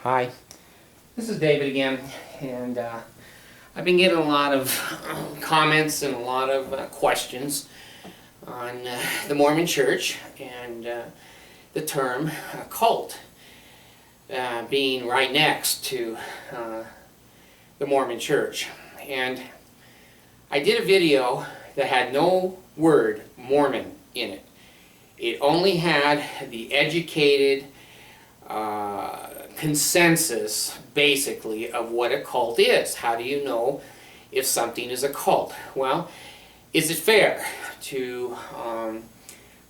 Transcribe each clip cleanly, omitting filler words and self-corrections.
Hi, this is David again, and I've been getting a lot of comments and a lot of questions on the Mormon Church and the term cult being right next to the Mormon Church. And I did a video that had no word Mormon in it. It only had the educated consensus, basically, of what a cult is. How do you know if something is a cult? Well, is it fair to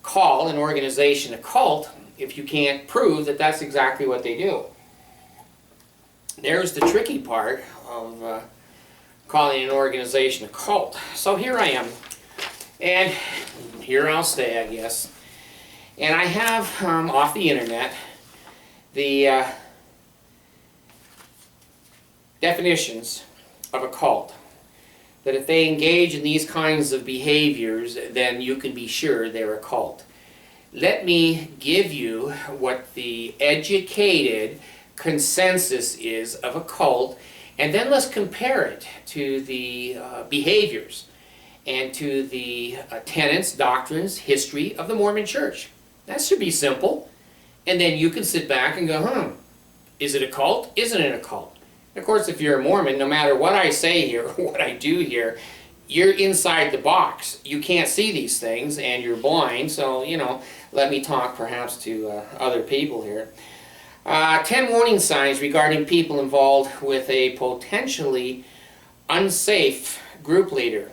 call an organization a cult if you can't prove that that's exactly what they do? There's the tricky part of calling an organization a cult. So here I am, and here I'll stay, I guess. And I have off the internet the definitions of a cult. That if they engage in these kinds of behaviors, then you can be sure they're a cult. Let me give you what the educated consensus is of a cult, and then let's compare it to the behaviors and to the tenets, doctrines, history of the Mormon Church. That should be simple. And then you can sit back and go, is it a cult? Isn't it a cult? Of course, if you're a Mormon, no matter what I say here or what I do here, you're inside the box. You can't see these things and you're blind, so, let me talk perhaps to other people here. 10 warning signs regarding people involved with a potentially unsafe group leader.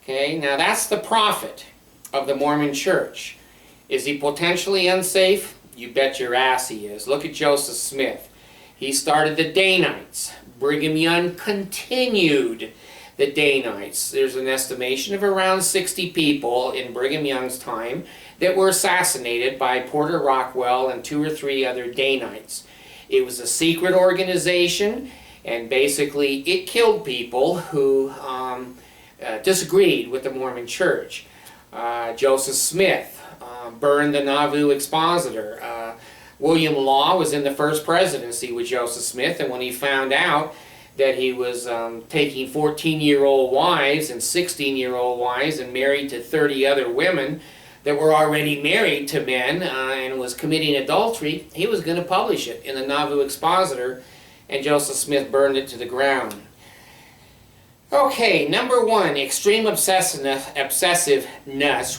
Okay, now that's the prophet of the Mormon Church. Is he potentially unsafe? You bet your ass he is. Look at Joseph Smith. He started the Danites. Brigham Young continued the Danites. There's an estimation of around 60 people in Brigham Young's time that were assassinated by Porter Rockwell and 2 or 3 other Danites. It was a secret organization, and basically it killed people who disagreed with the Mormon Church. Joseph Smith burned the Nauvoo Expositor. William Law was in the first presidency with Joseph Smith, and when he found out that he was taking 14-year-old wives and 16-year-old wives and married to 30 other women that were already married to men and was committing adultery, he was going to publish it in the Nauvoo Expositor, and Joseph Smith burned it to the ground. Okay, number 1, extreme obsessiveness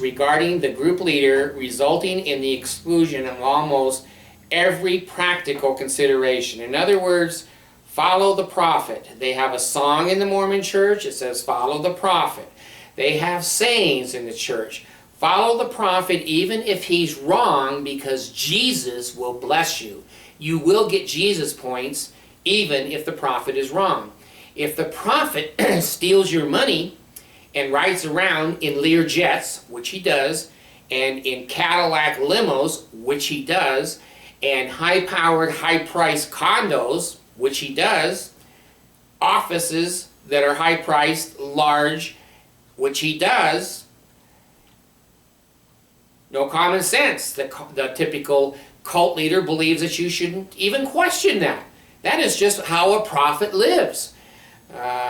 regarding the group leader, resulting in the exclusion of almost every practical consideration. In other words, follow the prophet. They have a song in the Mormon Church. It says, follow the prophet. They have sayings in the church. Follow the prophet even if he's wrong, because Jesus will bless you. You will get Jesus points even if the prophet is wrong. If the prophet steals your money and rides around in Lear jets, which he does, and in Cadillac limos, which he does, and high-powered, high-priced condos, which he does, offices that are high-priced, large, which he does, no common sense. The typical cult leader believes that you shouldn't even question that. That is just how a prophet lives.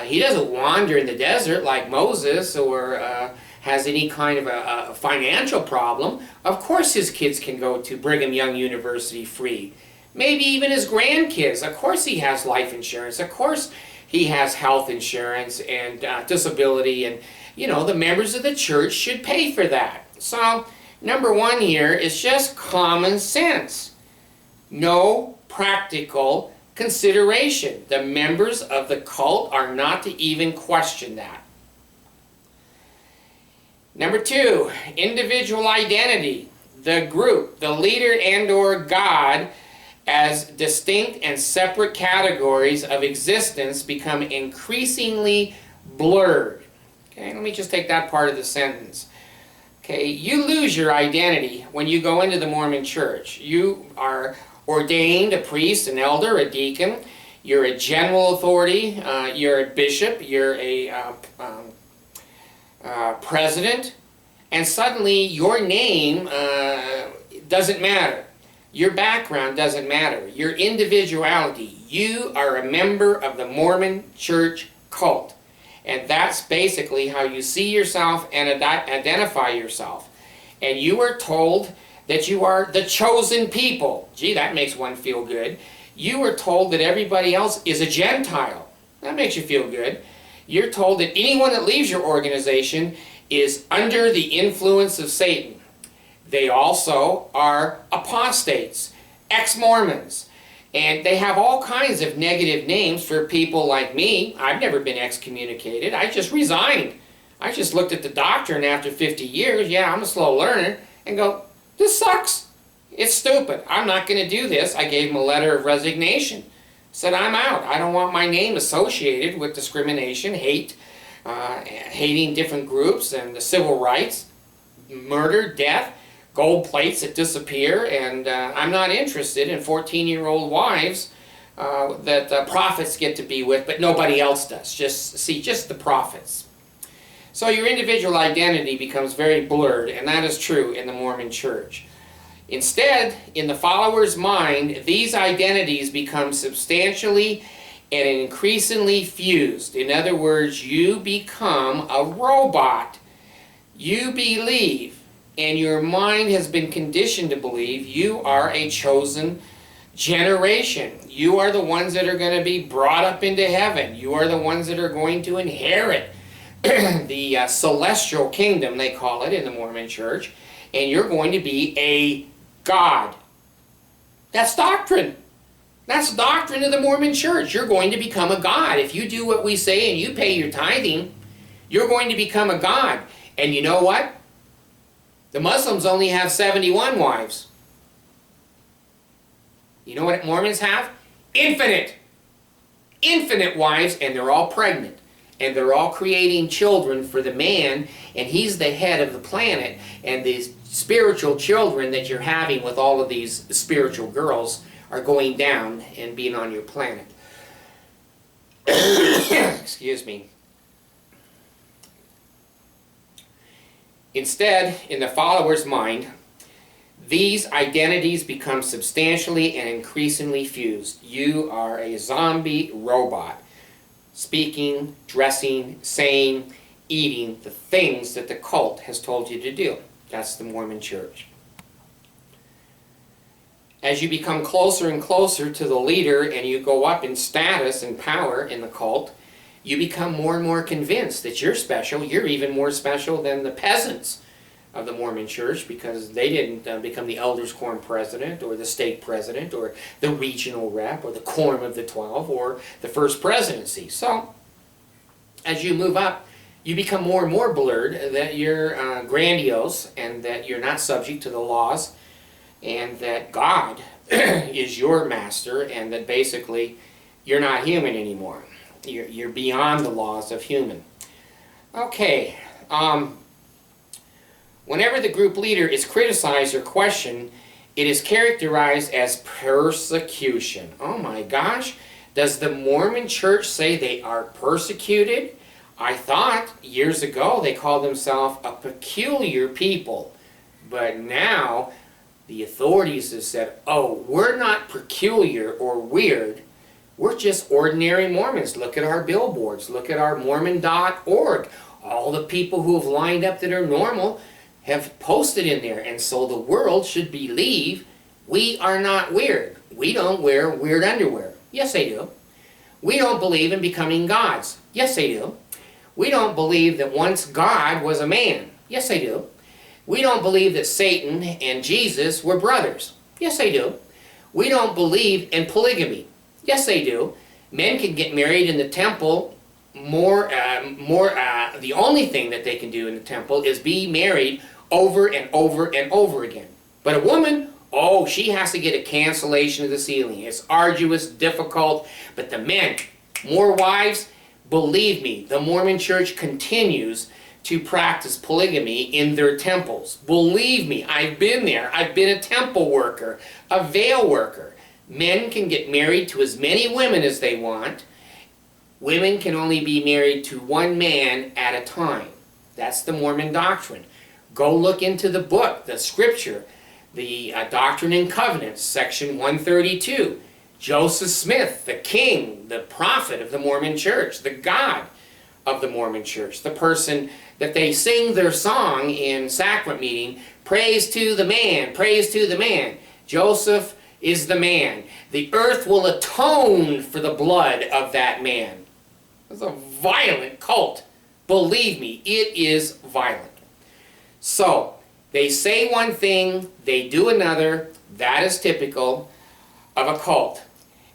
He doesn't wander in the desert like Moses or has any kind of a financial problem. Of course his kids can go to Brigham Young University free. Maybe even his grandkids. Of course he has life insurance. Of course he has health insurance and disability. And, the members of the church should pay for that. So, number 1 here is just common sense. No practical consideration. The members of the cult are not to even question that. Number 2, individual identity. The group, the leader and/or God as distinct and separate categories of existence become increasingly blurred. Okay, let me just take that part of the sentence. Okay, you lose your identity when you go into the Mormon Church. You are ordained a priest, an elder, a deacon. You're a general authority. You're a bishop. You're a president. And suddenly your name doesn't matter. Your background doesn't matter. Your individuality. You are a member of the Mormon Church cult. And that's basically how you see yourself and identify yourself. And you are told that you are the chosen people. Gee, that makes one feel good. You are told that everybody else is a Gentile. That makes you feel good. You're told that anyone that leaves your organization is under the influence of Satan. They also are apostates, ex-Mormons, and they have all kinds of negative names for people like me. I've never been excommunicated. I just resigned. I just looked at the doctrine after 50 years. Yeah, I'm a slow learner, and go, this sucks. It's stupid. I'm not going to do this. I gave him a letter of resignation. Said, I'm out. I don't want my name associated with discrimination, hate, hating different groups, and the civil rights, murder, death, gold plates that disappear, and I'm not interested in 14-year-old wives that prophets get to be with, but nobody else does. Just the prophets. So your individual identity becomes very blurred, and that is true in the Mormon Church. Instead, in the follower's mind, these identities become substantially and increasingly fused. In other words, you become a robot. You believe, and your mind has been conditioned to believe, you are a chosen generation. You are the ones that are going to be brought up into heaven. You are the ones that are going to inherit the celestial kingdom, they call it in the Mormon Church, and you're going to be a God. That's doctrine. That's doctrine of the Mormon Church. You're going to become a God. If you do what we say and you pay your tithing, you're going to become a God. And you know what? The Muslims only have 71 wives. You know what Mormons have? Infinite. Infinite wives, and they're all pregnant. And they're all creating children for the man, and he's the head of the planet. And these spiritual children that you're having with all of these spiritual girls are going down and being on your planet. Excuse me. Instead, in the follower's mind, these identities become substantially and increasingly fused. You are a zombie robot, speaking, dressing, saying, eating the things that the cult has told you to do. That's the Mormon Church. As you become closer and closer to the leader and you go up in status and power in the cult, you become more and more convinced that you're special. You're even more special than the peasants of the Mormon Church, because they didn't become the elders' quorum president or the stake president or the regional rep or the quorum of the 12 or the first presidency. So as you move up, you become more and more blurred that you're grandiose and that you're not subject to the laws, and that God is your master, and that basically you're not human anymore. You're beyond the laws of human. Okay. Whenever the group leader is criticized or questioned, it is characterized as persecution. Oh my gosh. Does the Mormon Church say they are persecuted? I thought years ago they called themselves a peculiar people. But now the authorities have said, oh, we're not peculiar or weird. We're just ordinary Mormons. Look at our billboards. Look at our Mormon.org. All the people who have lined up that are normal have posted in there. And so the world should believe we are not weird. We don't wear weird underwear. Yes, they do. We don't believe in becoming gods. Yes, they do. We don't believe that once God was a man. Yes, they do. We don't believe that Satan and Jesus were brothers. Yes, they do. We don't believe in polygamy. Yes, they do. Men can get married in the temple. The only thing that they can do in the temple is be married over and over and over again. But a woman, oh, she has to get a cancellation of the sealing. It's arduous, difficult. But the men, more wives, believe me, the Mormon Church continues to practice polygamy in their temples. Believe me, I've been there. I've been a temple worker, a veil worker. Men can get married to as many women as they want. Women can only be married to one man at a time. That's the Mormon doctrine. Go look into the book, the scripture. the Doctrine and Covenants, section 132. Joseph Smith, the king, the prophet of the Mormon church, the God of the Mormon church, the person that they sing their song in sacrament meeting, praise to the man, praise to the man. Joseph is the man. The earth will atone for the blood of that man. It's a violent cult. Believe me, it is violent. So, they say one thing, they do another. That is typical of a cult.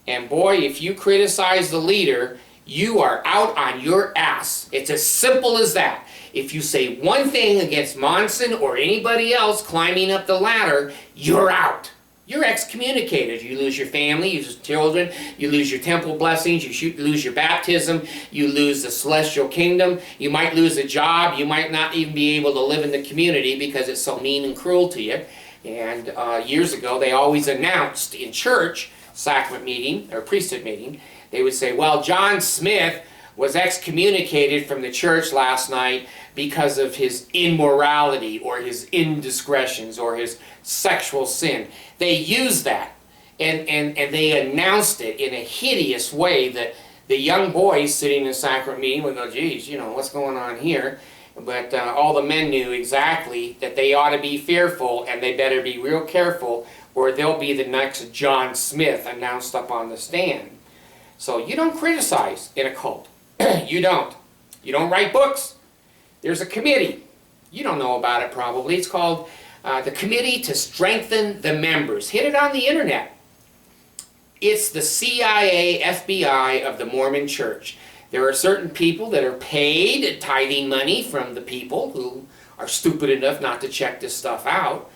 And boy, if you criticize the leader, you are out on your ass. It's as simple as that. If you say one thing against Monson or anybody else climbing up the ladder, you're out. You're excommunicated. You lose your family, you lose children, you lose your temple blessings, you lose your baptism, you lose the celestial kingdom, you might lose a job, you might not even be able to live in the community because it's so mean and cruel to you. And years ago, they always announced in church, sacrament meeting or priesthood meeting, they would say, well, John Smith was excommunicated from the church last night because of his immorality or his indiscretions or his sexual sin. They used that and they announced it in a hideous way that the young boys sitting in the sacrament meeting would go, geez, you know, what's going on here? But all the men knew exactly that they ought to be fearful and they better be real careful or they'll be the next John Smith announced up on the stand. So you don't criticize in a cult. You don't. You don't write books. There's a committee. You don't know about it probably. It's called the Committee to Strengthen the Members. Hit it on the internet. It's the CIA, FBI of the Mormon Church. There are certain people that are paid tithing money from the people who are stupid enough not to check this stuff out,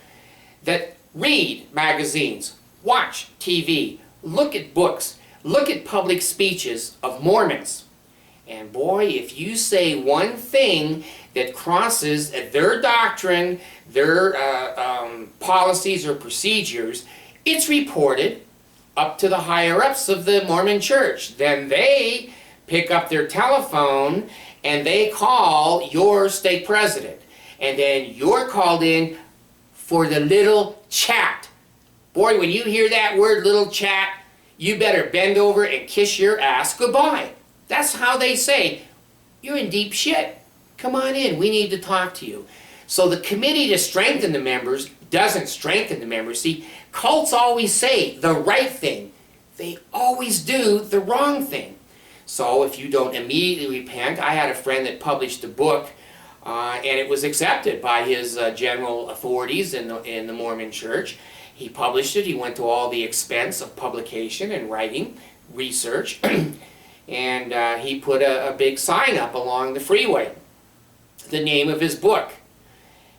that read magazines, watch TV, look at books, look at public speeches of Mormons. And boy, if you say one thing that crosses their doctrine, their policies or procedures, it's reported up to the higher-ups of the Mormon church. Then they pick up their telephone and they call your stake president. And then you're called in for the little chat. Boy, when you hear that word, little chat, you better bend over and kiss your ass goodbye. That's how they say, you're in deep shit. Come on in, we need to talk to you. So the committee to strengthen the members doesn't strengthen the members. See, cults always say the right thing. They always do the wrong thing. So if you don't immediately repent, I had a friend that published a book and it was accepted by his general authorities in the Mormon church. He published it, he went to all the expense of publication and writing, research, and he put a big sign up along the freeway, the name of his book.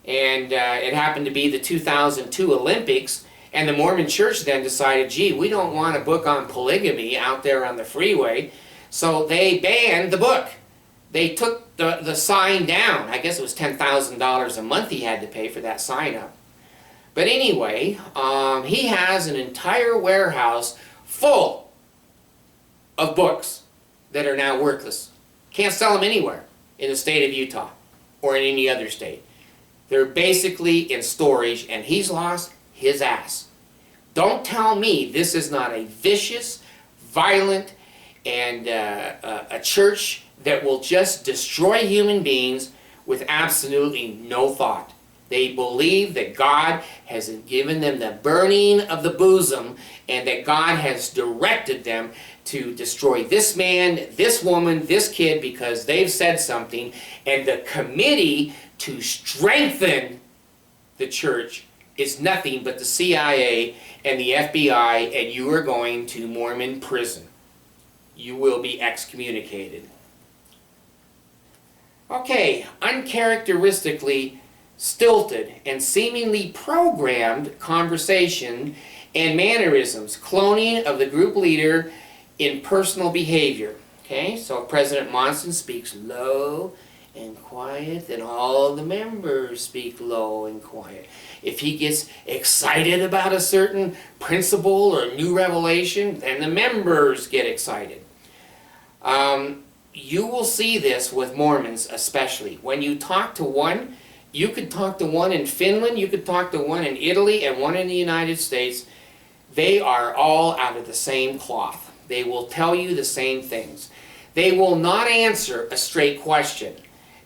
And it happened to be the 2002 Olympics, and the Mormon church then decided, gee, we don't want a book on polygamy out there on the freeway, so they banned the book. They took the sign down. I guess it was $10,000 a month he had to pay for that sign up. But anyway, he has an entire warehouse full of books that are now worthless. Can't sell them anywhere in the state of Utah or in any other state. They're basically in storage, and he's lost his ass. Don't tell me this is not a vicious, violent, and a church that will just destroy human beings with absolutely no thought. They believe that God has given them the burning of the bosom and that God has directed them to destroy this man, this woman, this kid because they've said something, and the committee to strengthen the church is nothing but the CIA and the FBI, and you are going to Mormon prison. You will be excommunicated. Okay, uncharacteristically stilted and seemingly programmed conversation and mannerisms, cloning of the group leader in personal behavior. Okay, so President Monson speaks low and quiet, then all the members speak low and quiet. If he gets excited about a certain principle or new revelation, then the members get excited. You will see this with Mormons especially. When you talk to one, You could talk to one in Finland, you could talk to one in Italy, and one in the United States. They are all out of the same cloth. They will tell you the same things. They will not answer a straight question.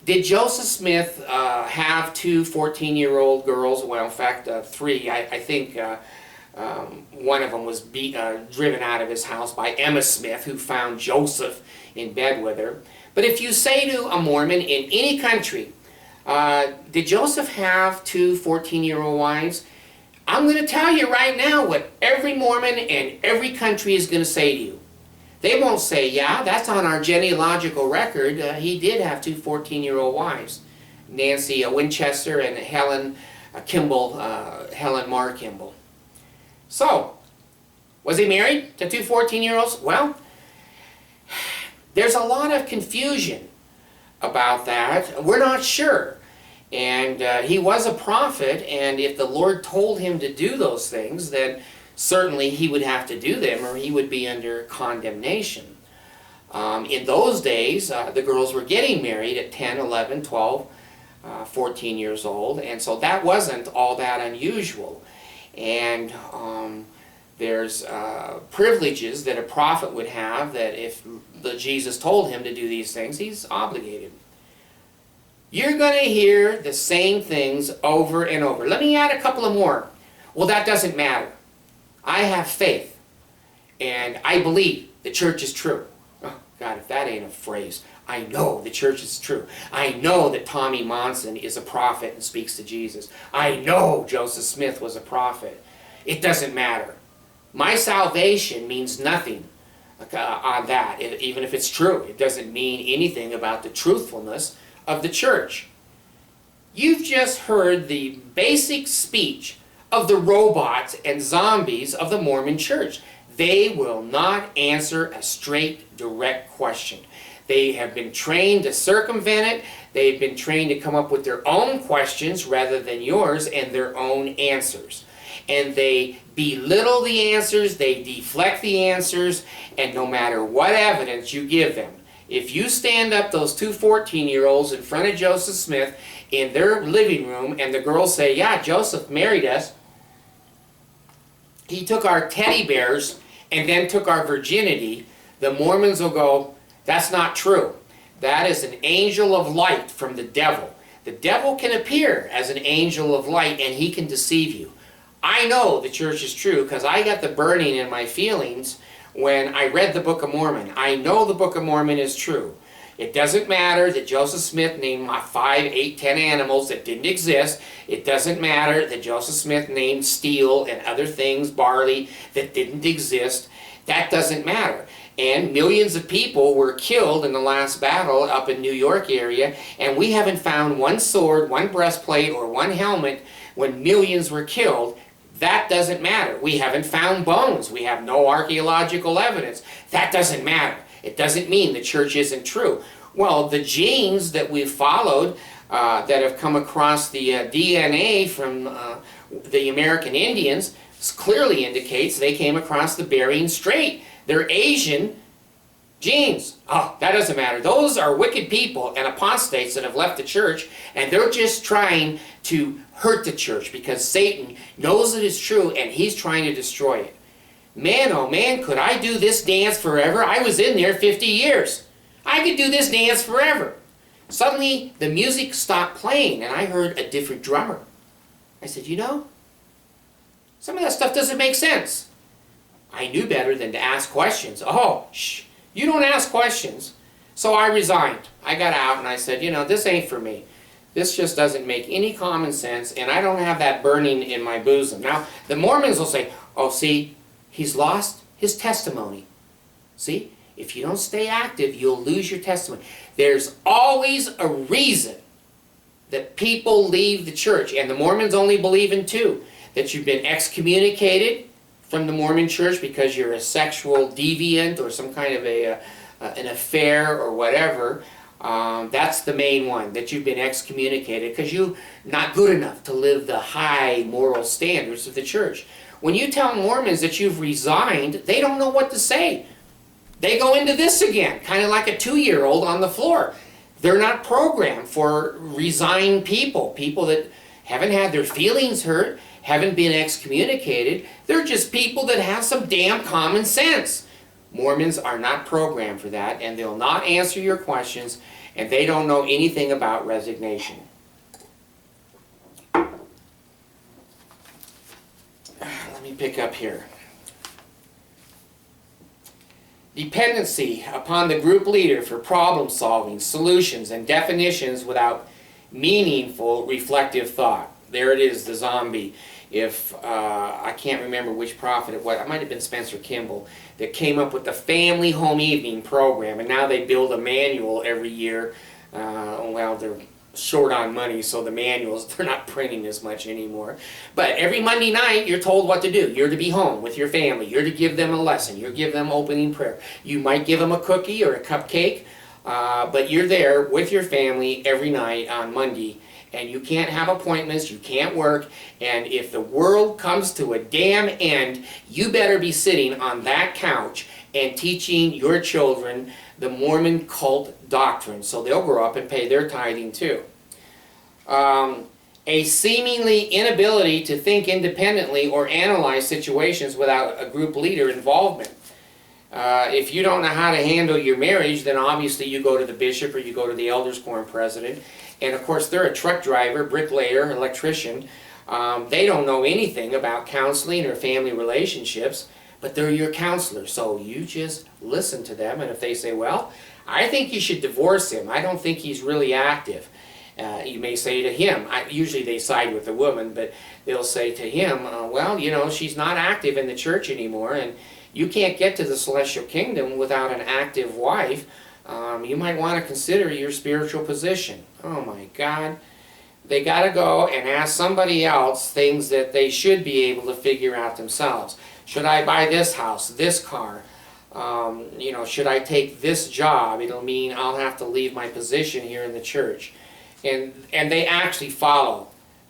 Did Joseph Smith have two 14-year-old girls? Well, in fact, three. I think one of them was driven out of his house by Emma Smith, who found Joseph in bed with her. But if you say to a Mormon in any country, did Joseph have two 14-year-old wives? I'm going to tell you right now what every Mormon in every country is going to say to you. They won't say, yeah, that's on our genealogical record. He did have two 14-year-old wives, Nancy Winchester and Helen Mar Kimball. So, was he married to two 14-year-olds? Well, there's a lot of confusion about that. We're not sure. And he was a prophet, and if the Lord told him to do those things, then certainly he would have to do them or he would be under condemnation. In those days, the girls were getting married at 10, 11, 12, 14 years old, and so that wasn't all that unusual. And there's privileges that a prophet would have that if Jesus told him to do these things, he's obligated. You're going to hear the same things over and over. Let me add a couple of more. Well, that doesn't matter. I have faith, and I believe the church is true. Oh, God, if that ain't a phrase. I know the church is true. I know that Tommy Monson is a prophet and speaks to Jesus. I know Joseph Smith was a prophet. It doesn't matter. My salvation means nothing on that, even if it's true. It doesn't mean anything about the truthfulness of the church. You've just heard the basic speech of the robots and zombies of the Mormon church. They will not answer a straight, direct question. They have been trained to circumvent it. They've been trained to come up with their own questions rather than yours and their own answers. And they belittle the answers, they deflect the answers, and no matter what evidence you give them, if you stand up those two 14-year-olds in front of Joseph Smith in their living room and the girls say, yeah, Joseph married us, he took our teddy bears and then took our virginity, the Mormons will go, that's not true. That is an angel of light from the devil. The devil can appear as an angel of light and he can deceive you. I know the church is true because I got the burning in my feelings when I read the Book of Mormon. I know the Book of Mormon is true. It doesn't matter that Joseph Smith named 5, 8, 10 animals that didn't exist. It doesn't matter that Joseph Smith named steel and other things, barley, that didn't exist. That doesn't matter. And millions of people were killed in the last battle up in New York area, and we haven't found one sword, one breastplate, or one helmet when millions were killed. That doesn't matter. We haven't found bones. We have no archaeological evidence. That doesn't matter. It doesn't mean the church isn't true. Well, the genes that we've followed that have come across the DNA from the American Indians clearly indicates they came across the Bering Strait. They're Asian genes. Oh, that doesn't matter. Those are wicked people and apostates that have left the church, and they're just trying to hurt the church because Satan knows it is true and he's trying to destroy it. Man, oh man, could I do this dance forever? I was in there 50 years. I could do this dance forever. Suddenly, the music stopped playing and I heard a different drummer. I said, you know, some of that stuff doesn't make sense. I knew better than to ask questions. Oh, shh, you don't ask questions. So I resigned. I got out and I said, you know, this ain't for me. This just doesn't make any common sense, and I don't have that burning in my bosom. Now, the Mormons will say, oh, see, he's lost his testimony. See, if you don't stay active, you'll lose your testimony. There's always a reason that people leave the church, and the Mormons only believe in two, that you've been excommunicated from the Mormon church because you're a sexual deviant or some kind of an affair or whatever. That's the main one, that you've been excommunicated because you're not good enough to live the high moral standards of the church. When you tell Mormons that you've resigned, they don't know what to say. They go into this again, kind of like a 2-year-old on the floor. They're not programmed for resigned people, people that haven't had their feelings hurt, haven't been excommunicated. They're just people that have some damn common sense. Mormons are not programmed for that, and they'll not answer your questions, and they don't know anything about resignation. Let me pick up here. Dependency upon the group leader for problem solving, solutions, and definitions without meaningful reflective thought. There it is, the zombie. If, I can't remember which prophet it was, it might have been Spencer Kimball, that came up with the family home evening program, and now they build a manual every year. Well, they're short on money, so the manuals, they're not printing as much anymore. But every Monday night, you're told what to do. You're to be home with your family. You're to give them a lesson. You're to give them opening prayer. You might give them a cookie or a cupcake, but you're there with your family every night on Monday, and you can't have appointments, you can't work, and if the world comes to a damn end, you better be sitting on that couch and teaching your children the Mormon cult doctrine, so they'll grow up and pay their tithing too. A seemingly inability to think independently or analyze situations without a group leader involvement. If you don't know how to handle your marriage, then obviously you go to the bishop or you go to the elders quorum president. And of course they're a truck driver, bricklayer, electrician. They don't know anything about counseling or family relationships, but they're your counselor. So you just listen to them, and if they say, well, I think you should divorce him. I don't think he's really active. You may say to him, usually they side with the woman, but they'll say to him, well, you know, she's not active in the church anymore, and you can't get to the celestial kingdom without an active wife. You might want to consider your spiritual position. Oh my God. They got to go and ask somebody else things that they should be able to figure out themselves. Should I buy this house, this car? You know, should I take this job? It'll mean I'll have to leave my position here in the church. And they actually follow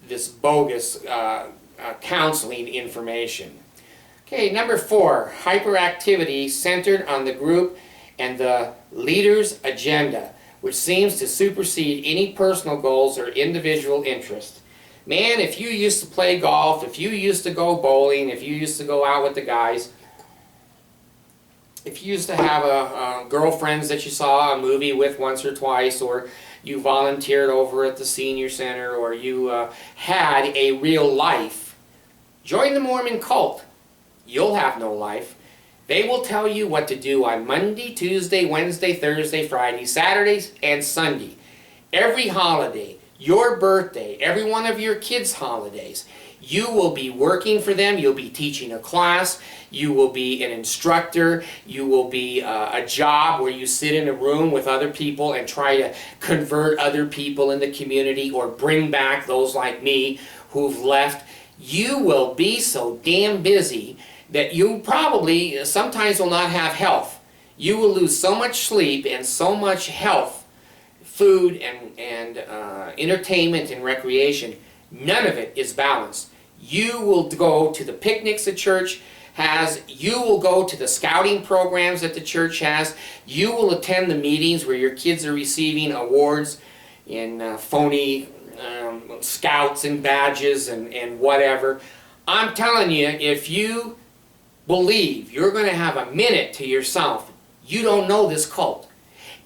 this bogus counseling information. Okay, number 4, hyperactivity centered on the group and the leader's agenda, which seems to supersede any personal goals or individual interests. Man, if you used to play golf, if you used to go bowling, if you used to go out with the guys, if you used to have girlfriends that you saw a movie with once or twice, or you volunteered over at the senior center, or you had a real life, join the Mormon cult. You'll have no life. They will tell you what to do on Monday, Tuesday, Wednesday, Thursday, Friday, Saturdays, and Sunday. Every holiday, your birthday, every one of your kids' holidays, you will be working for them. You'll be teaching a class. You will be an instructor. You will be a job where you sit in a room with other people and try to convert other people in the community or bring back those like me who've left. You will be so damn busy that you probably sometimes will not have health. You will lose so much sleep and so much health, food and entertainment and recreation. None of it is balanced. You will go to the picnics the church has. You will go to the scouting programs that the church has. You will attend the meetings where your kids are receiving awards in phony scouts and badges and whatever. I'm telling you, if you believe you're going to have a minute to yourself, you don't know this cult.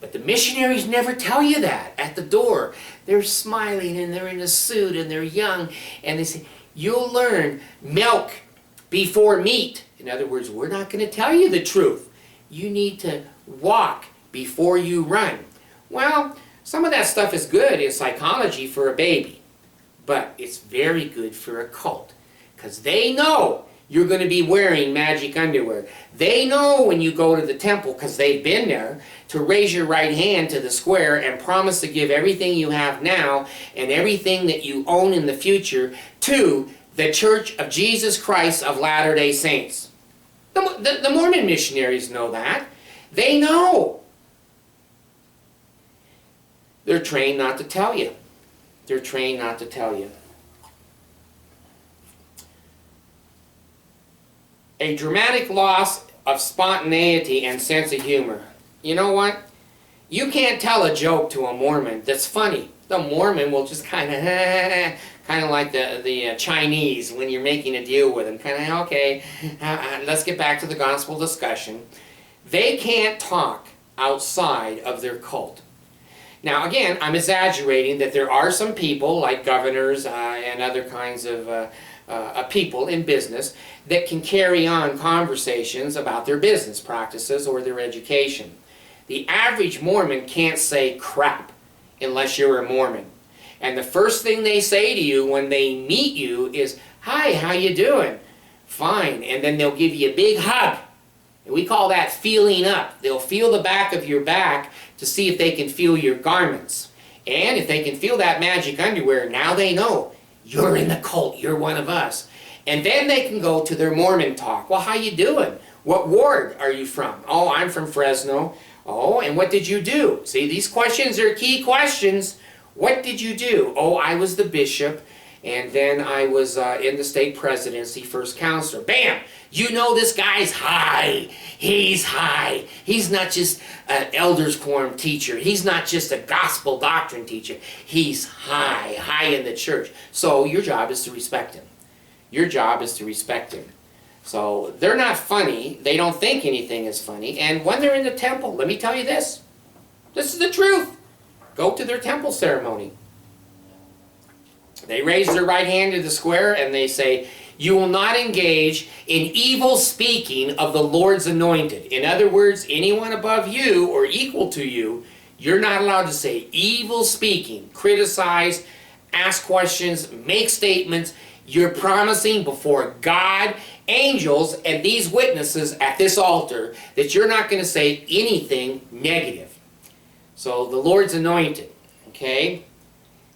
But the missionaries never tell you that at the door. They're smiling and they're in a suit and they're young, and they say, you'll learn milk before meat. In other words, we're not going to tell you the truth. You need to walk before you run. Well, some of that stuff is good in psychology for a baby, but it's very good for a cult, because they know you're going to be wearing magic underwear. They know when you go to the temple, because they've been there, to raise your right hand to the square and promise to give everything you have now and everything that you own in the future to the Church of Jesus Christ of Latter-day Saints. The Mormon missionaries know that. They know. They're trained not to tell you. They're trained not to tell you. A dramatic loss of spontaneity and sense of humor. You know what? You can't tell a joke to a Mormon that's funny. The Mormon will just kind of like the Chinese when you're making a deal with them. Kind of, okay, let's get back to the gospel discussion. They can't talk outside of their cult. Now, again, I'm exaggerating that there are some people, like governors and other kinds of people in business, that can carry on conversations about their business practices or their education. The average Mormon can't say crap unless you're a Mormon. And the first thing they say to you when they meet you is, "Hi, how you doing?" "Fine." And then they'll give you a big hug. And we call that feeling up. They'll feel the back of your back to see if they can feel your garments. And if they can feel that magic underwear, now they know you're in the cult, you're one of us. And then they can go to their Mormon talk. "Well, how you doing? What ward are you from?" "Oh, I'm from Fresno." "Oh, and what did you do?" See, these questions are key questions. What did you do? "Oh, I was the bishop, and then I was in the state presidency, first counselor." Bam! You know this guy's high. He's high. He's not just an elders quorum teacher. He's not just a gospel doctrine teacher. He's high in the church. So your job is to respect him. Your job is to respect him. So they're not funny. They don't think anything is funny. And when they're in the temple, let me tell you this. This is the truth. Go to their temple ceremony. They raise their right hand to the square and they say, "You will not engage in evil speaking of the Lord's anointed." In other words, anyone above you or equal to you, you're not allowed to say evil speaking, criticize, ask questions, make statements. You're promising before God, angels, and these witnesses at this altar that you're not going to say anything negative. So the Lord's anointed, okay?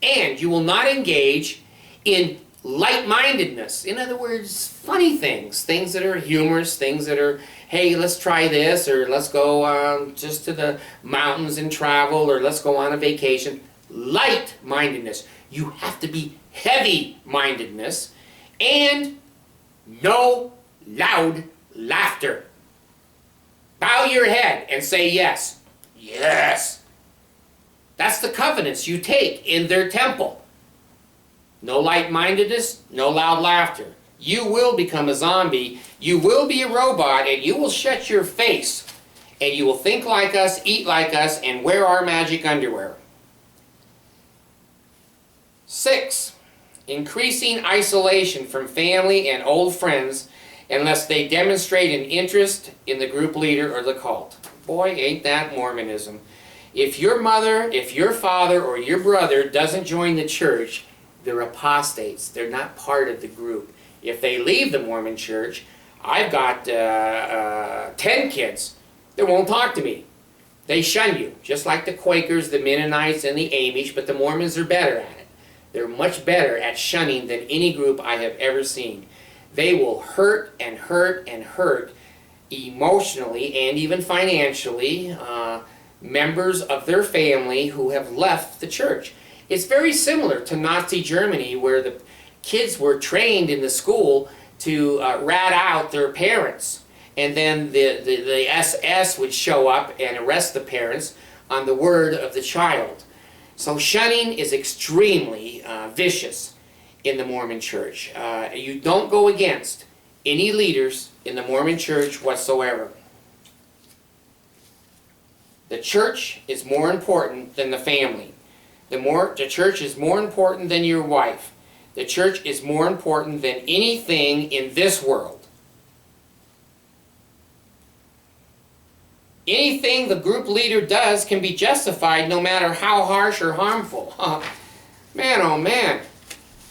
And you will not engage in light-mindedness. In other words, funny things. Things that are humorous, things that are, hey, let's try this, or let's go just to the mountains and travel, or let's go on a vacation. Light-mindedness. You have to be heavy-mindedness. And no loud laughter. Bow your head and say yes. Yes. That's the covenants you take in their temple. No light-mindedness, no loud laughter. You will become a zombie, you will be a robot, and you will shut your face, and you will think like us, eat like us, and wear our magic underwear. 6. Increasing isolation from family and old friends unless they demonstrate an interest in the group leader or the cult. Boy, ain't that Mormonism. If your mother, if your father, or your brother doesn't join the church, they're apostates. They're not part of the group. If they leave the Mormon church, I've got 10 kids that won't talk to me. They shun you, just like the Quakers, the Mennonites, and the Amish, but the Mormons are better at it. They're much better at shunning than any group I have ever seen. They will hurt and hurt and hurt emotionally and even financially members of their family who have left the church. It's very similar to Nazi Germany, where the kids were trained in the school to rat out their parents. And then the SS would show up and arrest the parents on the word of the child. So shunning is extremely vicious in the Mormon church. You don't go against any leaders in the Mormon church whatsoever. The church is more important than the family. The church is more important than your wife. The church is more important than anything in this world. Anything the group leader does can be justified no matter how harsh or harmful. Man, oh man.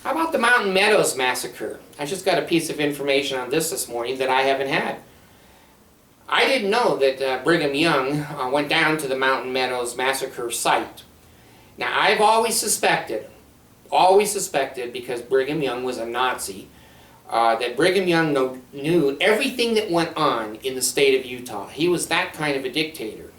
How about the Meadows Massacre? I just got a piece of information on this morning that I haven't had. I didn't know that Brigham Young went down to the Meadows Massacre site. Now, I've always suspected, because Brigham Young was a Nazi, that Brigham Young knew everything that went on in the state of Utah. He was that kind of a dictator.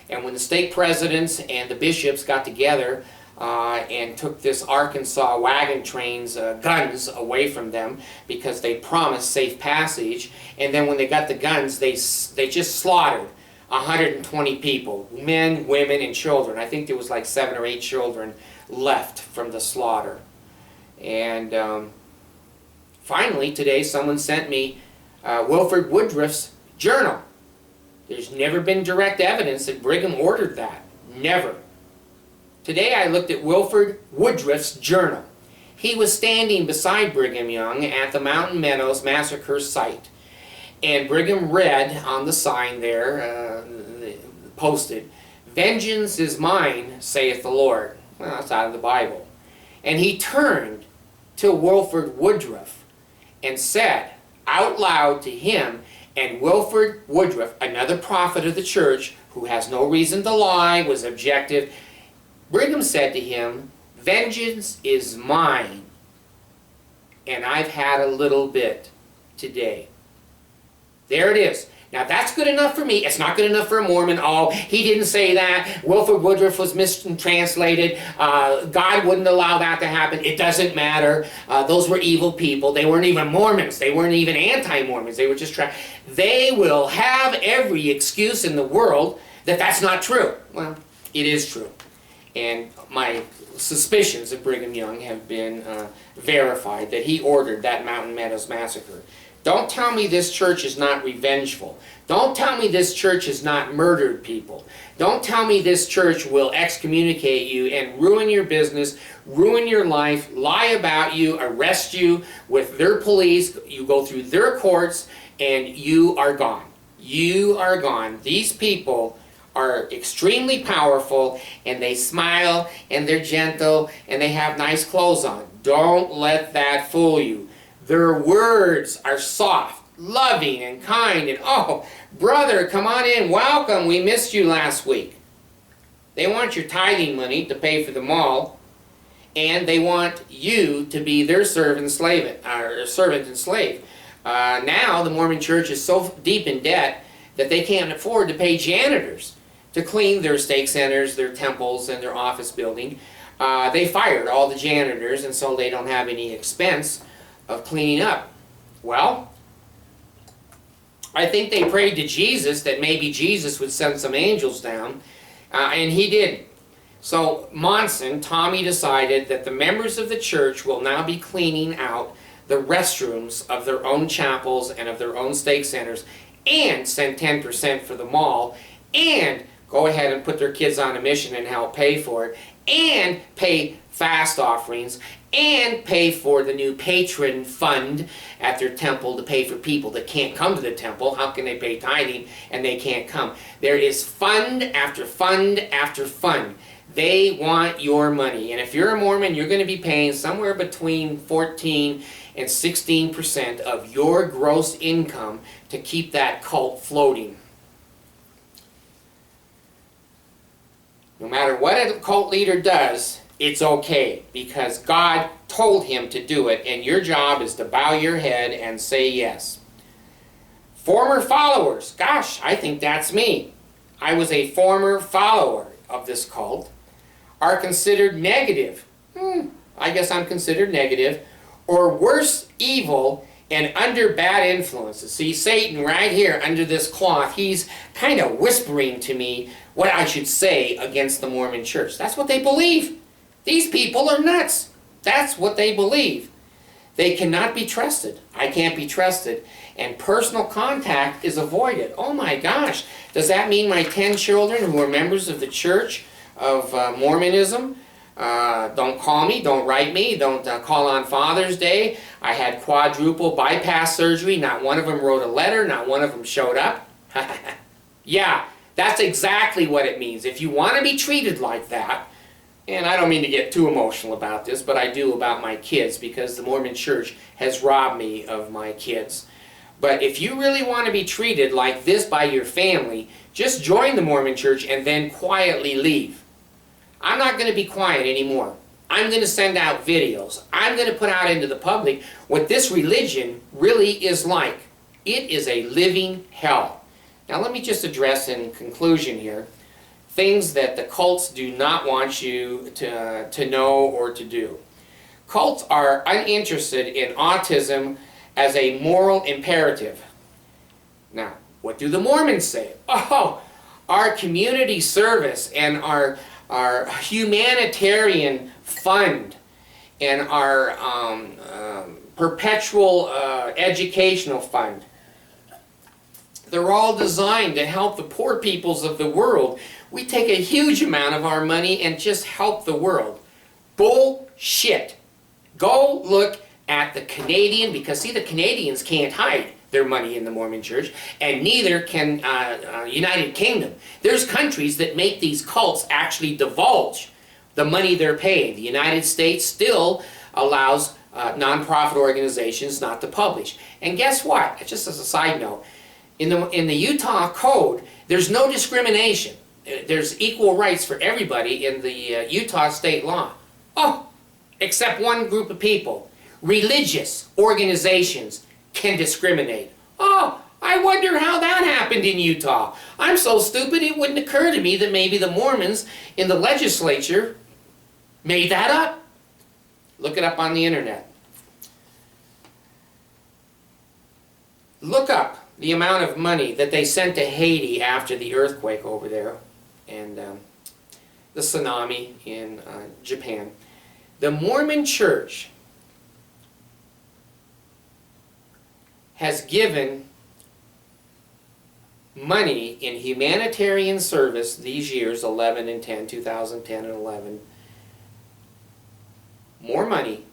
And when the state presidents and the bishops got together and took this Arkansas wagon train's guns away from them because they promised safe passage, and then when they got the guns, they just slaughtered 120 people, men, women, and children. I think there was like 7 or 8 children left from the slaughter. And finally, today, someone sent me Wilford Woodruff's journal. There's never been direct evidence that Brigham ordered that. Never. Today I looked at Wilford Woodruff's journal. He was standing beside Brigham Young at the Mountain Meadows Massacre site. And Brigham read on the sign there, posted, "Vengeance is mine, saith the Lord." Well, that's out of the Bible. And he turned to Wilford Woodruff and said out loud to him, and Wilford Woodruff, another prophet of the church who has no reason to lie, was objective. Brigham said to him, "Vengeance is mine, and I've had a little bit today." There it is. Now that's good enough for me. It's not good enough for a Mormon. Oh, he didn't say that. Wilford Woodruff was mistranslated. God wouldn't allow that to happen. It doesn't matter. Those were evil people. They weren't even Mormons. They weren't even anti-Mormons. They were just trying. They will have every excuse in the world that that's not true. Well, it is true. And my suspicions of Brigham Young have been verified, that he ordered that Mountain Meadows massacre. Don't tell me this church is not revengeful. Don't tell me this church has not murdered people. Don't tell me this church will excommunicate you and ruin your business, ruin your life, lie about you, arrest you with their police. You go through their courts and you are gone. You are gone. These people are extremely powerful, and they smile and they're gentle and they have nice clothes on. Don't let that fool you. Their words are soft, loving, and kind, and "Oh, brother, come on in, welcome, we missed you last week." They want your tithing money to pay for the mall, and they want you to be their servant and slave. Now the Mormon church is so deep in debt that they can't afford to pay janitors to clean their stake centers, their temples, and their office building. They fired all the janitors, and so they don't have any expense of cleaning up. Well, I think they prayed to Jesus that maybe Jesus would send some angels down, and he didn't. So Monson, Tommy, decided that the members of the church will now be cleaning out the restrooms of their own chapels and of their own stake centers, and send 10% for the mall, and go ahead and put their kids on a mission and help pay for it, and pay fast offerings, and pay for the new patron fund at their temple to pay for people that can't come to the temple. How can they pay tithing and they can't come? There is fund after fund after fund. They want your money. And if you're a Mormon, you're going to be paying somewhere between 14 and 16% of your gross income to keep that cult floating. No matter what a cult leader does, it's okay, because God told him to do it, and your job is to bow your head and say yes. Former followers. Gosh, I think that's me. I was a former follower of this cult. Are considered negative. I guess I'm considered negative. Or worse, evil and under bad influences. See, Satan right here under this cloth, he's kind of whispering to me what I should say against the Mormon church. That's what they believe. These people are nuts. That's what they believe. They cannot be trusted. I can't be trusted. And personal contact is avoided. Oh my gosh. Does that mean my 10 children who are members of the Church of Mormonism don't call me, don't write me, don't call on Father's Day? I had quadruple bypass surgery. Not one of them wrote a letter. Not one of them showed up. Yeah, that's exactly what it means. If you want to be treated like that, and I don't mean to get too emotional about this, but I do about my kids, because the Mormon church has robbed me of my kids. But if you really want to be treated like this by your family, just join the Mormon church and then quietly leave. I'm not going to be quiet anymore. I'm going to send out videos. I'm going to put out into the public what this religion really is like. It is a living hell. Now let me just address in conclusion here things that the cults do not want you to know or to do. Cults are uninterested in autism as a moral imperative. Now, what do the Mormons say? Oh, our community service and our humanitarian fund and our perpetual educational fund, they're all designed to help the poor peoples of the world. We take a huge amount of our money and just help the world. Bullshit. Go look at the Canadian, because see, the Canadians can't hide their money in the Mormon Church, and neither can United Kingdom. There's countries that make these cults actually divulge the money they're paying. The United States still allows non-profit organizations not to publish. And guess what? Just as a side note, in the Utah Code, there's no discrimination. There's equal rights for everybody in the Utah state law. Oh, except one group of people. Religious organizations can discriminate. Oh, I wonder how that happened in Utah. I'm so stupid it wouldn't occur to me that maybe the Mormons in the legislature made that up. Look it up on the internet. Look up the amount of money that they sent to Haiti after the earthquake over there and the tsunami in Japan. The Mormon Church has given money in humanitarian service these years, 11 and 10, 2010 and 11, more money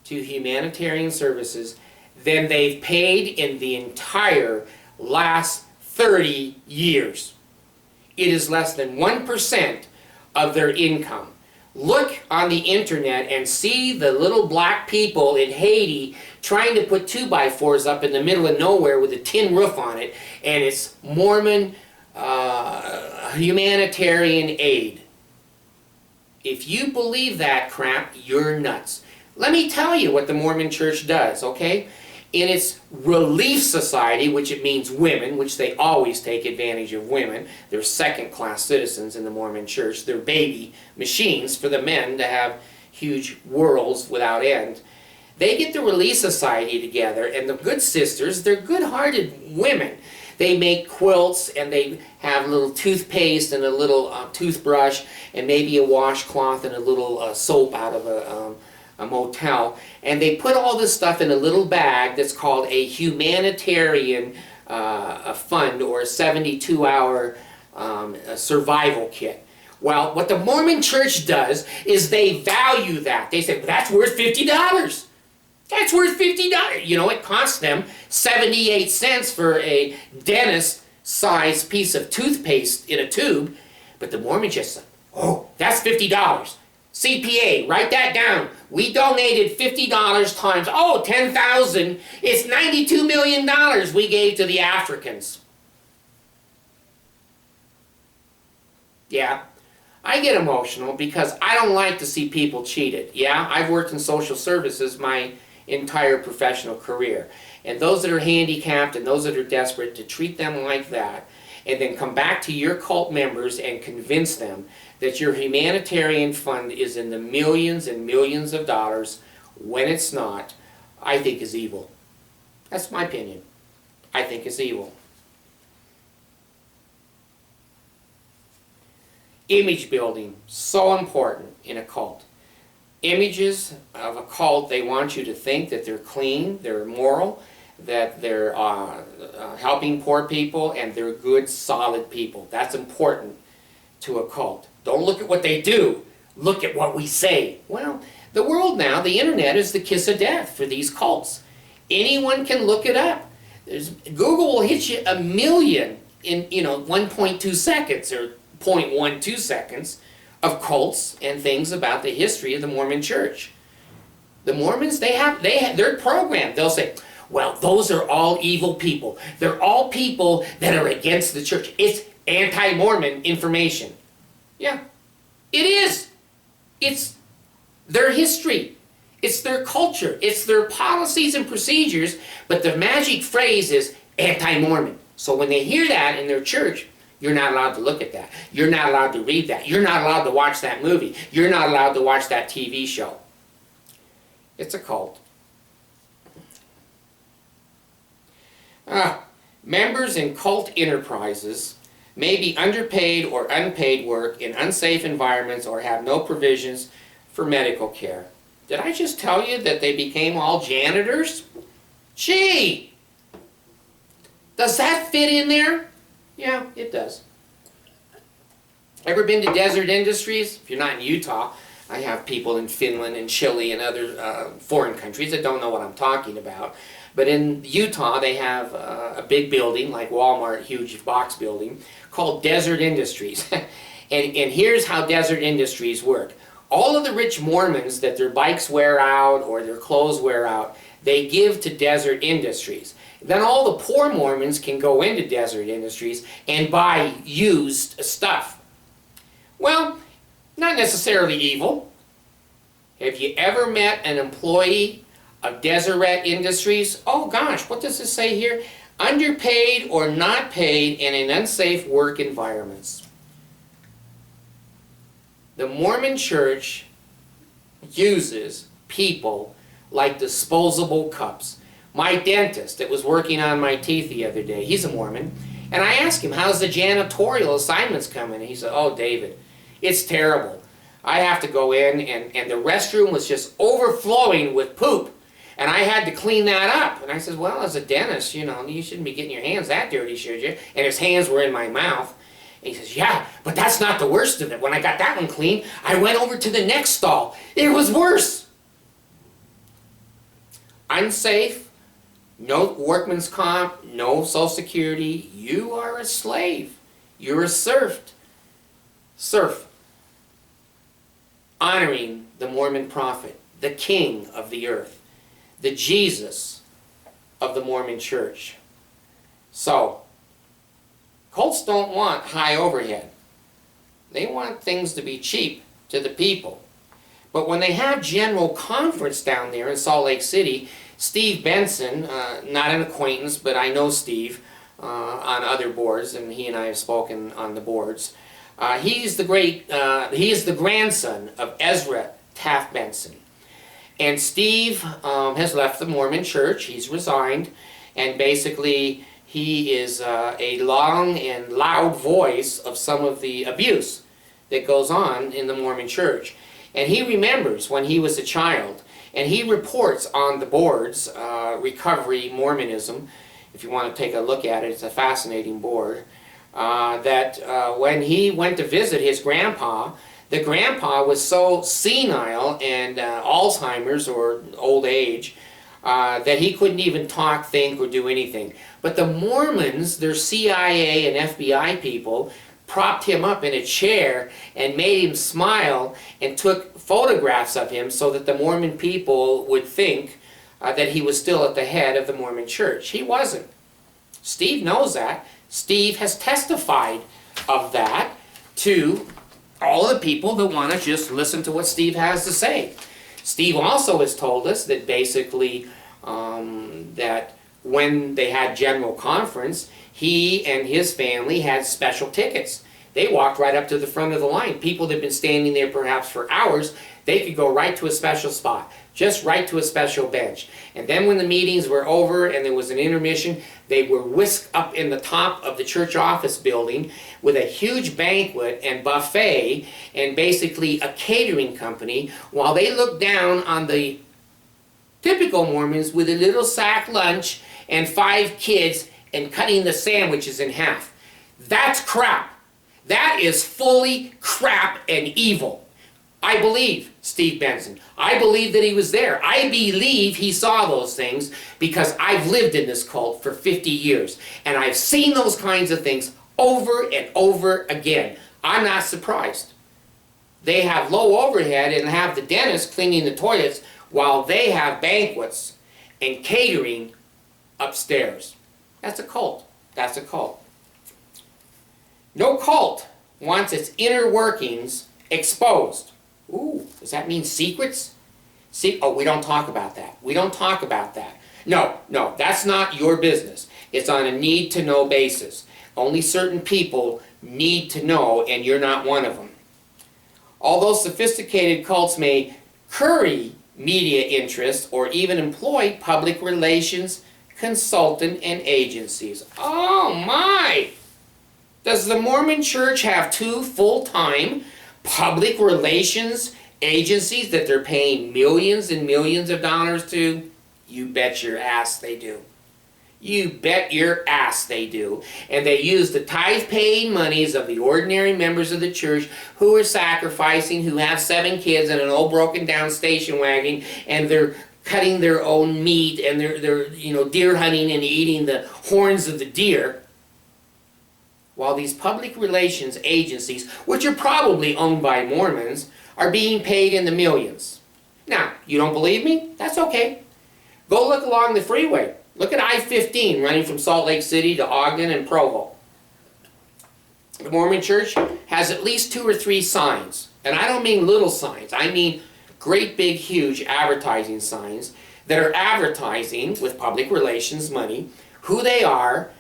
to humanitarian services than they've paid in the entire last 30 years. It is less than 1% of their income. Look on the internet and see the little black people in Haiti trying to put 2x4s up in the middle of nowhere with a tin roof on it, and it's Mormon humanitarian aid. If you believe that crap, you're nuts. Let me tell you what the Mormon Church does, okay? In its relief society, which it means women, which they always take advantage of women. They're second-class citizens in the Mormon Church. They're baby machines for the men to have huge worlds without end. They get the relief society together, and the good sisters, they're good-hearted women. They make quilts, and they have a little toothpaste and a little toothbrush, and maybe a washcloth and a little soap out of a motel, and they put all this stuff in a little bag that's called a humanitarian fund, or a 72-hour survival kit. Well, what the Mormon Church does is they value that. They say, well, that's worth $50. That's worth $50. You know, it costs them 78 cents for a dentist-sized piece of toothpaste in a tube, but the Mormon just said, oh, that's $50. CPA, write that down. We donated $50 times, oh, 10,000. It's $92 million we gave to the Africans. Yeah, I get emotional because I don't like to see people cheated. Yeah, I've worked in social services my entire professional career. And those that are handicapped and those that are desperate, to treat them like that and then come back to your cult members and convince them that your humanitarian fund is in the millions and millions of dollars when it's not, I think is evil. That's my opinion. I think it's evil. Image building, so important in a cult. Images of a cult, they want you to think that they're clean, they're moral, that they're helping poor people, and they're good, solid people. That's important to a cult. Don't look at what they do. Look at what we say. Well, the world now, the internet is the kiss of death for these cults. Anyone can look it up. Google will hit you 1 million in 1.2 seconds or 0.12 seconds of cults and things about the history of the Mormon Church. The Mormons, they're programmed. They'll say, well, those are all evil people. They're all people that are against the church. It's anti-Mormon information. Yeah, it is. It's their history. It's their culture. It's their policies and procedures, but the magic phrase is anti-Mormon. So when they hear that in their church, you're not allowed to look at that. You're not allowed to read that. You're not allowed to watch that movie. You're not allowed to watch that TV show. It's a cult. Members in cult enterprises may be underpaid or unpaid work in unsafe environments or have no provisions for medical care. Did I just tell you that they became all janitors? Gee! Does that fit in there? Yeah, it does. Ever been to desert industries? If you're not in Utah, I have people in Finland and Chile and other foreign countries that don't know what I'm talking about. But in Utah, they have a big building, like Walmart, huge box building, called Desert Industries. and here's how Desert Industries work. All of the rich Mormons that their bikes wear out or their clothes wear out, they give to Desert Industries. Then all the poor Mormons can go into Desert Industries and buy used stuff. Well, not necessarily evil. Have you ever met an employee of Deseret Industries? Oh gosh, what does it say here? Underpaid or not paid and in unsafe work environments. The Mormon Church uses people like disposable cups. My dentist that was working on my teeth the other day, he's a Mormon, and I asked him, how's the janitorial assignments coming? And he said, oh David, it's terrible. I have to go in and the restroom was just overflowing with poop. And I had to clean that up. And I said, well, as a dentist, you know, you shouldn't be getting your hands that dirty, should you? And his hands were in my mouth. And he says, yeah, but that's not the worst of it. When I got that one clean, I went over to the next stall. It was worse. Unsafe, no workman's comp, no Social Security. You are a slave. You're a serf. Serf. Honoring the Mormon prophet, the king of the earth, the Jesus of the Mormon Church. So, cults don't want high overhead. They want things to be cheap to the people. But when they have general conference down there in Salt Lake City, Steve Benson, not an acquaintance, but I know Steve on other boards, and he and I have spoken on the boards. He is the grandson of Ezra Taft Benson. And Steve has left the Mormon Church. He's resigned. And basically, he is a long and loud voice of some of the abuse that goes on in the Mormon Church. And he remembers when he was a child. And he reports on the boards, Recovery Mormonism. If you want to take a look at it, it's a fascinating board. That when he went to visit his grandpa, the grandpa was so senile and Alzheimer's or old age that he couldn't even talk, think, or do anything. But the Mormons, their CIA and FBI people, propped him up in a chair and made him smile and took photographs of him so that the Mormon people would think that he was still at the head of the Mormon Church. He wasn't. Steve knows that. Steve has testified of that to all the people that want to just listen to what Steve has to say. Steve also has told us that basically that when they had general conference, he and his family had special tickets. They walked right up to the front of the line. People that had been standing there perhaps for hours, they could go right to a special spot, just right to a special bench. And then when the meetings were over and there was an intermission, they were whisked up in the top of the church office building with a huge banquet and buffet and basically a catering company while they looked down on the typical Mormons with a little sack lunch and 5 kids and cutting the sandwiches in half. That's crap. That is fully crap and evil. I believe Steve Benson. I believe that he was there. I believe he saw those things because I've lived in this cult for 50 years. And I've seen those kinds of things over and over again. I'm not surprised. They have low overhead and have the dentist cleaning the toilets while they have banquets and catering upstairs. That's a cult. That's a cult. No cult wants its inner workings exposed. Ooh, does that mean secrets? Oh, we don't talk about that. We don't talk about that. No, that's not your business. It's on a need-to-know basis. Only certain people need to know, and you're not one of them. Although sophisticated cults may curry media interest or even employ public relations, consultant, and agencies. Oh my! Does the Mormon Church have 2 full-time public relations agencies that they're paying millions and millions of dollars to? You bet your ass they do. You bet your ass they do. And they use the tithe-paying monies of the ordinary members of the church who are sacrificing, who have 7 kids and an old broken-down station wagon, and they're cutting their own meat, and they're deer hunting and eating the horns of the deer, while these public relations agencies, which are probably owned by Mormons, are being paid in the millions. Now, you don't believe me? That's okay. Go look along the freeway. Look at I-15 running from Salt Lake City to Ogden and Provo. The Mormon Church has at least 2 or 3 signs. And I don't mean little signs. I mean great big huge advertising signs that are advertising with public relations money who they are,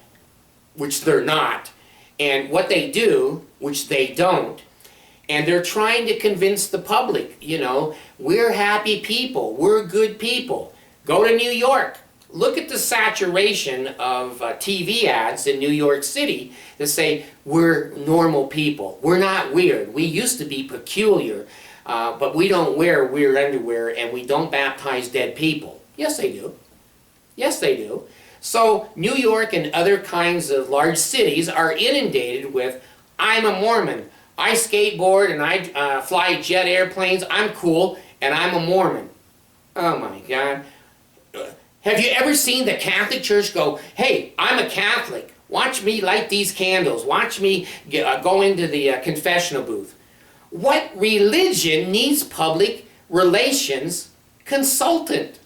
which they're not, and what they do, which they don't. And they're trying to convince the public, we're happy people, we're good people. Go to New York. Look at the saturation of TV ads in New York City that say, we're normal people. We're not weird. We used to be peculiar, but we don't wear weird underwear and we don't baptize dead people. Yes, they do. Yes, they do. So New York and other kinds of large cities are inundated with, I'm a Mormon. I skateboard and I fly jet airplanes. I'm cool and I'm a Mormon. Oh my God. Have you ever seen the Catholic Church go, hey, I'm a Catholic. Watch me light these candles. Watch me go into the confessional booth. What religion needs public relations consultant?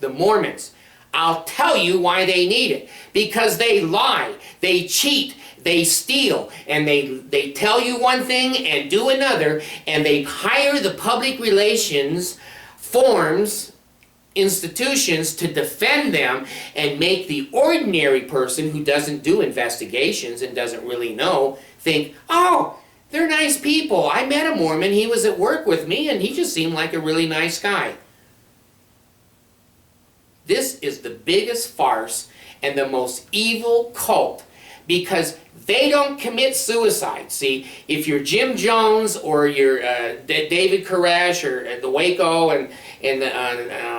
The Mormons. I'll tell you why they need it. Because they lie, they cheat, they steal, and they tell you one thing and do another, and they hire the public relations forms, institutions to defend them and make the ordinary person who doesn't do investigations and doesn't really know think, oh, they're nice people. I met a Mormon, he was at work with me, and he just seemed like a really nice guy. This is the biggest farce and the most evil cult, because they don't commit suicide. See, if you're Jim Jones or you're David Koresh or the Waco and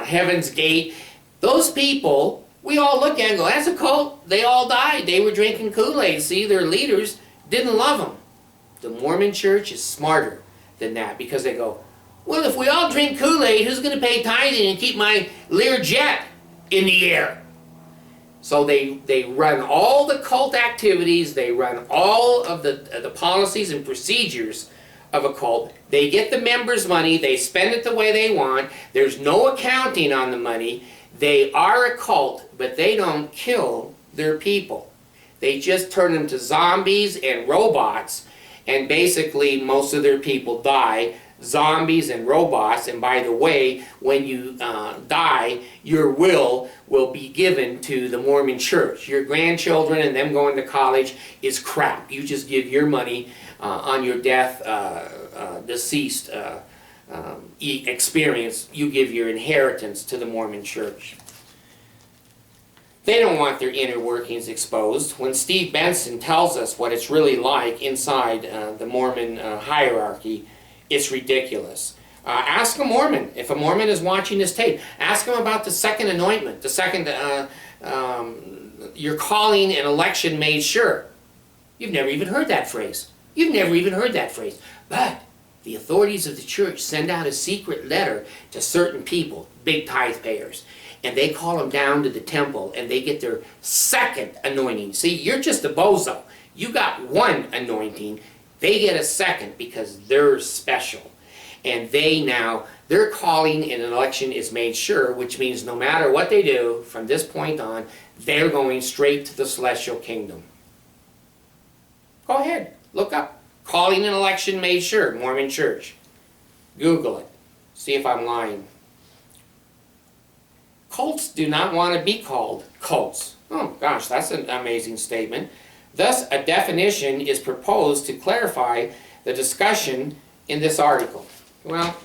Heaven's Gate, those people, we all look at and go, that's a cult. They all died. They were drinking Kool-Aid. See, their leaders didn't love them. The Mormon Church is smarter than that, because they go, well, if we all drink Kool-Aid, who's going to pay tithing and keep my Learjet in the air? So they run all the cult activities, they run all of the policies and procedures of a cult. They get the members' money, they spend it the way they want, there's no accounting on the money. They are a cult, but they don't kill their people. They just turn them to zombies and robots, and basically most of their people die. Zombies and robots, and by the way, when you die, your will be given to the Mormon Church. Your grandchildren and them going to college is crap. You just give your money on your death, deceased experience. You give your inheritance to the Mormon Church. They don't want their inner workings exposed. When Steve Benson tells us what it's really like inside the Mormon hierarchy, it's ridiculous. Ask a Mormon. If a Mormon is watching this tape, ask him about the second anointment, the second, your calling and election made sure. You've never even heard that phrase. You've never even heard that phrase. But the authorities of the church send out a secret letter to certain people, big tithe payers, and they call them down to the temple and they get their second anointing. See, you're just a bozo. You got one anointing. They get a second because they're special. And their calling in an election is made sure, which means no matter what they do from this point on, they're going straight to the celestial kingdom. Go ahead, look up. Calling an election made sure, Mormon Church. Google it. See if I'm lying. Cults do not want to be called cults. Oh gosh, that's an amazing statement. Thus, a definition is proposed to clarify the discussion in this article. Well,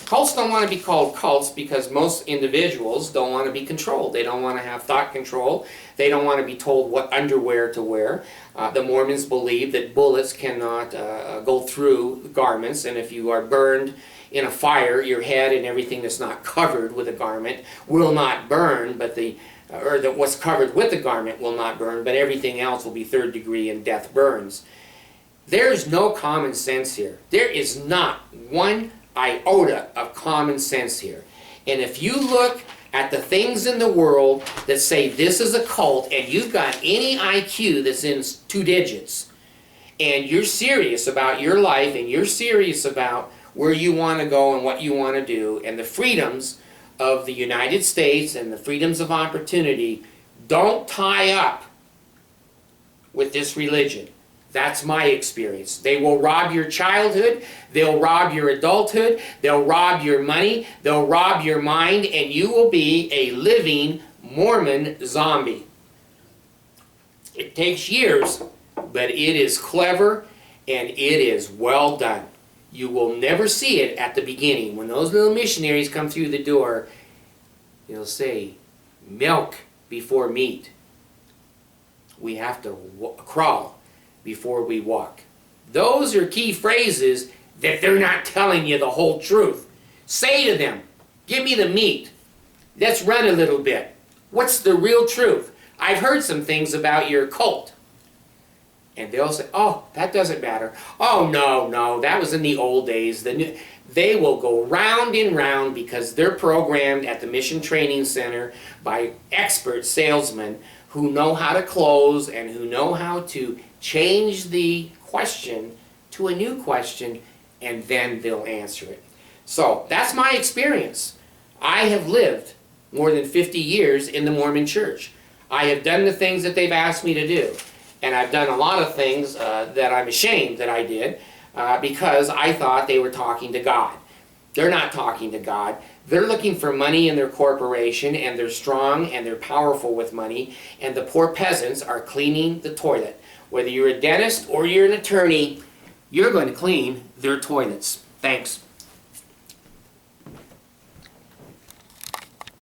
Cults don't want to be called cults because most individuals don't want to be controlled. They don't want to have thought control. They don't want to be told what underwear to wear. The Mormons believe that bullets cannot go through garments, and if you are burned in a fire, your head and everything that's not covered with a garment will not burn, but what's covered with the garment will not burn, but everything else will be third degree and death burns. There's no common sense here. There is not one iota of common sense here. And if you look at the things in the world that say this is a cult, and you've got any IQ that's in 2 digits, and you're serious about your life, and you're serious about where you want to go and what you want to do, and the freedoms of the United States and the freedoms of opportunity, don't tie up with this religion. That's my experience. They will rob your childhood, they'll rob your adulthood, they'll rob your money, they'll rob your mind, and you will be a living Mormon zombie. It takes years, but it is clever and it is well done. You will never see it at the beginning. When those little missionaries come through the door, they'll say, milk before meat. We have to crawl before we walk. Those are key phrases that they're not telling you the whole truth. Say to them, give me the meat. Let's run a little bit. What's the real truth? I've heard some things about your cult. And they'll say, oh, that doesn't matter. Oh, no, that was in the old days. They will go round and round because they're programmed at the Mission Training Center by expert salesmen who know how to close and who know how to change the question to a new question, and then they'll answer it. So that's my experience. I have lived more than 50 years in the Mormon Church. I have done the things that they've asked me to do. And I've done a lot of things that I'm ashamed that I did because I thought they were talking to God. They're not talking to God. They're looking for money in their corporation, and they're strong and they're powerful with money, and the poor peasants are cleaning the toilet. Whether you're a dentist or you're an attorney, you're going to clean their toilets. Thanks.